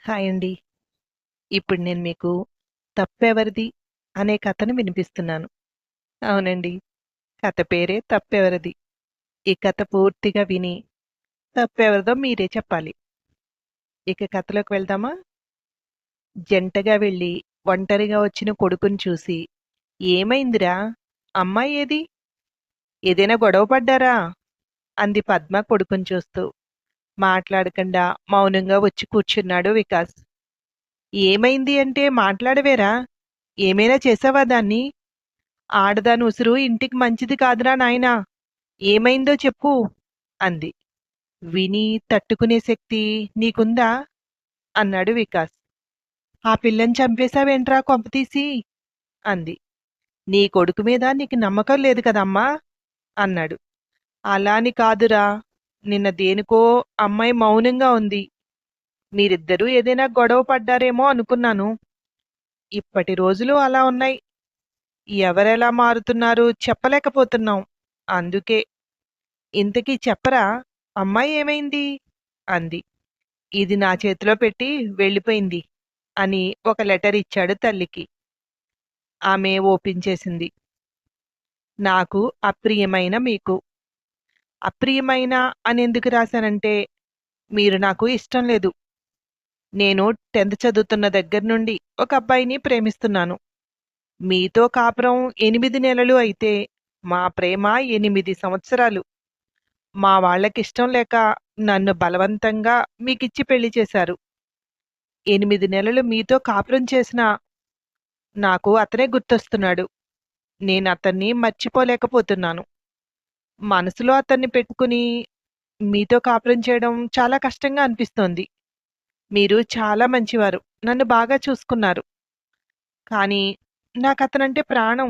Hi అండి. ఇప్పుడు నేను మీకు 'తప్పెవరిది' అనే కథను వినిపిస్తున్నాను. అవునండి. కథ పేరే 'తప్పెవరిది'. ఈ కథ పూర్తిగా విని తప్పెవరిదో మీరే చెప్పాలి. ఇక కథలోకి వెళ్దామా? జంటగా వెళ్ళి ఒంటరిగా వచ్చిన కొడుకుని చూసి, "ఏమైందిరా? అమ్మాయి ఏది? ఏదైనా గొడవ పడ్డారా?" అంది పద్మ కొడుకుని చూస్తూ. మాట్లాడకుండా మౌనంగా వచ్చి కూర్చున్నాడు వికాస్. "ఏమైంది అంటే మాట్లాడవేరా? ఏమైనా చేసావా దాన్ని? ఆడదాని ఉసురు ఇంటికి మంచిది కాదురా నాయనా! ఏమైందో చెప్పు" అంది. "విని తట్టుకునే శక్తి నీకుందా?" అన్నాడు వికాస్. "ఆ పిల్లని చంపేశావేంట్రా కొంపతీసి" అంది. "నీ కొడుకు మీద నీకు నమ్మకం లేదు కదమ్మా" అన్నాడు. "అలా అని కాదురా. నిన్న దేనికో అమ్మాయి మౌనంగా ఉంది. మీరిద్దరూ ఏదైనా గొడవ పడ్డారేమో అనుకున్నాను. ఇప్పటి రోజులు అలా ఉన్నాయి. ఎవరెలా మారుతున్నారు చెప్పలేకపోతున్నాం. అందుకే. ఇంతకీ చెప్పరా, అమ్మాయి ఏమైంది?" అంది. "ఇది నా చేతిలో పెట్టి వెళ్ళిపోయింది" అని ఒక లెటర్ ఇచ్చాడు తల్లికి. ఆమె ఓపెన్ చేసింది. "నాకు అప్రియమైన మీకు." అప్రియమైన అని ఎందుకు రాశానంటే, మీరు నాకు ఇష్టం లేదు. నేను 10th చదువుతున్న దగ్గర నుండి ఒక అబ్బాయిని ప్రేమిస్తున్నాను. మీతో కాపురం 8 నెలలు అయితే మా ప్రేమ 8 సంవత్సరాలు. మా వాళ్ళకిష్టం లేక నన్ను బలవంతంగా మీకిచ్చి పెళ్లి చేశారు. 8 నెలలు మీతో కాపురం చేసినా నాకు అతనే గుర్తొస్తున్నాడు. నేనతన్ని మర్చిపోలేకపోతున్నాను. మనసులో అతన్ని పెట్టుకుని మీతో కాపురం చేయడం చాలా కష్టంగా అనిపిస్తోంది. మీరు చాలా మంచివారు. నన్ను బాగా చూసుకున్నారు. కానీ నాకతనంటే ప్రాణం.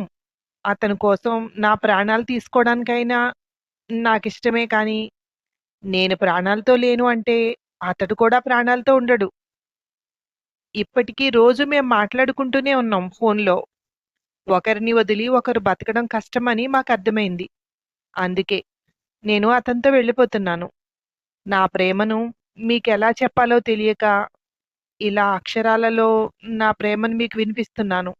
అతని కోసం నా ప్రాణాలు తీసుకోవడానికైనా నాకిష్టమే కానీ, నేను ప్రాణాలతో లేను అంటే అతడు కూడా ప్రాణాలతో ఉండడు. ఇప్పటికీ రోజు మేం మాట్లాడుకుంటూనే ఉన్నాం ఫోన్‌లో. ఒకరిని వదిలి ఒకరు బతకడం కష్టమని మాకర్థమైంది. అందుకే నేను అతనితో వెళ్ళిపోతున్నాను. నా ప్రేమను మీకెలా చెప్పాలో తెలియక ఇలా అక్షరాలలో నా ప్రేమను మీకు వినిపిస్తున్నాను.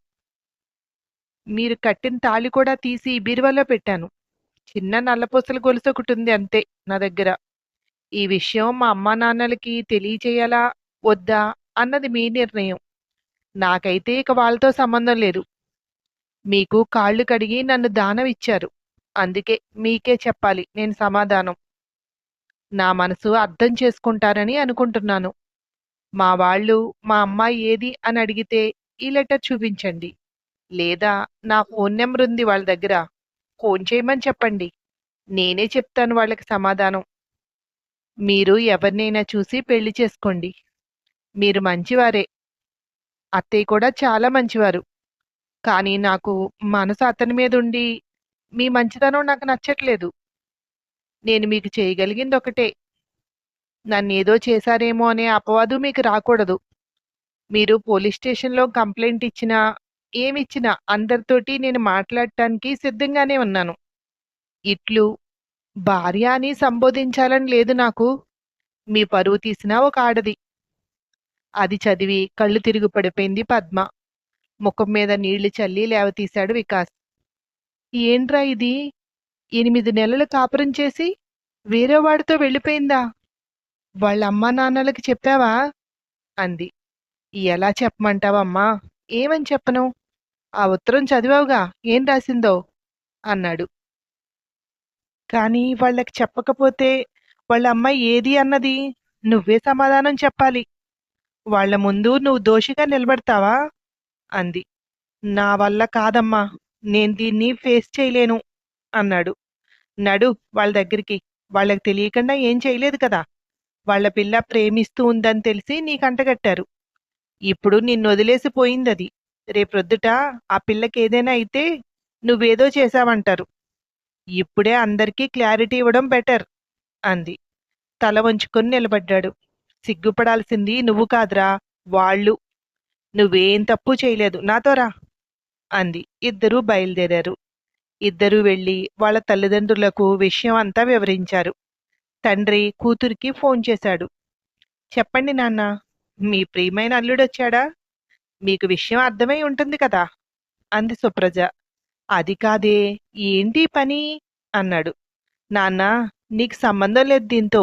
మీరు కట్టిన తాళి కూడా తీసి బీరువాలో పెట్టాను. చిన్న నల్లపూసల గొలుసొకటుంది అంతే నా దగ్గర. ఈ విషయం మా అమ్మానాన్నలకి తెలియచేయాలా? వద్దా? అన్నది మీ నిర్ణయం. నాకైతే ఇక వాళ్ళతో సంబంధం లేదు. మీకు కాళ్ళు కడిగి నన్ను దానం ఇచ్చారు. అందుకే మీకే చెప్పాలి నేను సమాధానం. నా మనసు అర్థం చేసుకుంటారని అనుకుంటున్నాను. మా వాళ్ళు మా అమ్మాయి ఏది అని అడిగితే ఈ లెటర్ చూపించండి. లేదా నా ఫోన్ నెంబర్ ఉంది వాళ్ళ దగ్గర. ఫోన్ చేయమని చెప్పండి. నేనే చెప్తాను వాళ్ళకి సమాధానం. మీరు ఎవరినైనా చూసి పెళ్లి చేసుకోండి. మీరు మంచివారే. అత్తయ్య కూడా చాలా మంచివారు. కానీ నాకు మనసు అతని మీదుండి మీ మంచితనం నాకు నచ్చట్లేదు. నేను మీకు చేయగలిగిందొకటే. నన్నేదో చేశారేమో అనే అపవాదు మీకు రాకూడదు. మీరు పోలీస్ స్టేషన్‌లో కంప్లెయింట్ ఇచ్చినా, ఏమిచ్చినా అందరితోటి నేను మాట్లాడటానికి సిద్ధంగానే ఉన్నాను. ఇట్లు భార్య అని సంబోధించాలని లేదు నాకు. మీ పరువు తీసిన ఒక ఆడది. అది చదివి కళ్ళు తిరిగి పడిపోయింది పద్మ. ముఖం మీద నీళ్లు చల్లి లేవతీశాడు వికాస్. "ఏంట్రా ఇది? 8 నెలలు కాపురం చేసి వేరే వాడితో వెళ్ళిపోయిందా? వాళ్ళ అమ్మా నాన్నలకి చెప్పావా?" అంది. "ఎలా చెప్పమంటావమ్మా? ఏమని చెప్పను? ఆ ఉత్తరం చదివావుగా ఏం రాసిందో" అన్నాడు. "కానీ వాళ్ళకి చెప్పకపోతే వాళ్ళ అమ్మాయి ఏది అన్నది నువ్వే సమాధానం చెప్పాలి. వాళ్ళ ముందు నువ్వు దోషిగా నిలబడతావా?" అంది. "నా వల్ల కాదమ్మా. నేను దీన్ని ఫేస్ చేయలేను" అన్నాడు. "నడు వాళ్ళ దగ్గరికి. వాళ్ళకి తెలియకుండా ఏం చేయలేదు కదా! వాళ్ళ పిల్ల ప్రేమిస్తూ ఉందని తెలిసి నీకంటగట్టారు. ఇప్పుడు నిన్నొదిలేసి పోయిందది. రేపొద్దుట ఆ పిల్లకేదైనా అయితే నువ్వేదో చేశావంటారు. ఇప్పుడే అందరికీ క్లారిటీ ఇవ్వడం బెటర్" అంది. తల వంచుకొని నిలబడ్డాడు. "సిగ్గుపడాల్సింది నువ్వు కాదురా, వాళ్ళు. నువ్వేం తప్పు చేయలేదు. నాతో రా" అంది. ఇద్దరూ బయలుదేరారు. ఇద్దరూ వెళ్ళి వాళ్ళ తల్లిదండ్రులకు విషయం అంతా వివరించారు. తండ్రి కూతురికి ఫోన్ చేశాడు. "చెప్పండి నాన్నా, మీ ప్రియమైన అల్లుడొచ్చాడా? మీకు విషయం అర్థమై ఉంటుంది కదా! అంది సుప్రజ. అది కాదే, ఏంటీ పని? అన్నాడు. నాన్నా, నీకు సంబంధం లేదు దీంతో.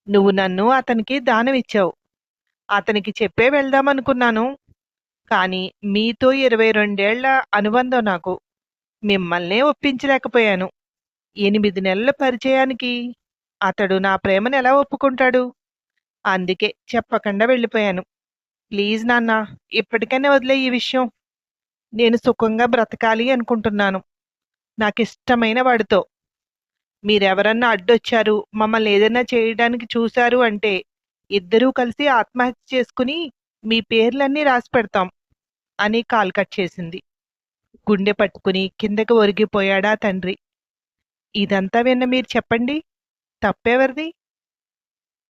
నువ్వు నన్ను అతనికి దానమిచ్చావు. అతనికి చెప్పే వెళ్దామనుకున్నాను. కానీ మీతో 22 ఏళ్ల అనుబంధం నాకు. మిమ్మల్నే ఒప్పించలేకపోయాను. 8 నెలల పరిచయానికి అతడు నా ప్రేమను ఎలా ఒప్పుకుంటాడు? అందుకే చెప్పకుండా వెళ్ళిపోయాను. ప్లీజ్ నాన్నా, ఇప్పటికైనా వదిలేయ్ ఈ విషయం. నేను సుఖంగా బ్రతకాలి అనుకుంటున్నాను. నాకిష్టమైన వాడితో. మీరెవరన్నా అడ్డొచ్చారు, మమ్మల్ని ఏదైనా చేయడానికి చూశారు అంటే ఇద్దరూ కలిసి ఆత్మహత్య చేసుకుని మీ పేర్లన్నీ రాసి పెడతాం అని కాల్ కట్ చేసింది. గుండె పట్టుకుని కిందకి ఒరిగిపోయాడా తండ్రి. ఇదంతా విన్న మీరు చెప్పండి, తప్పెవరిది?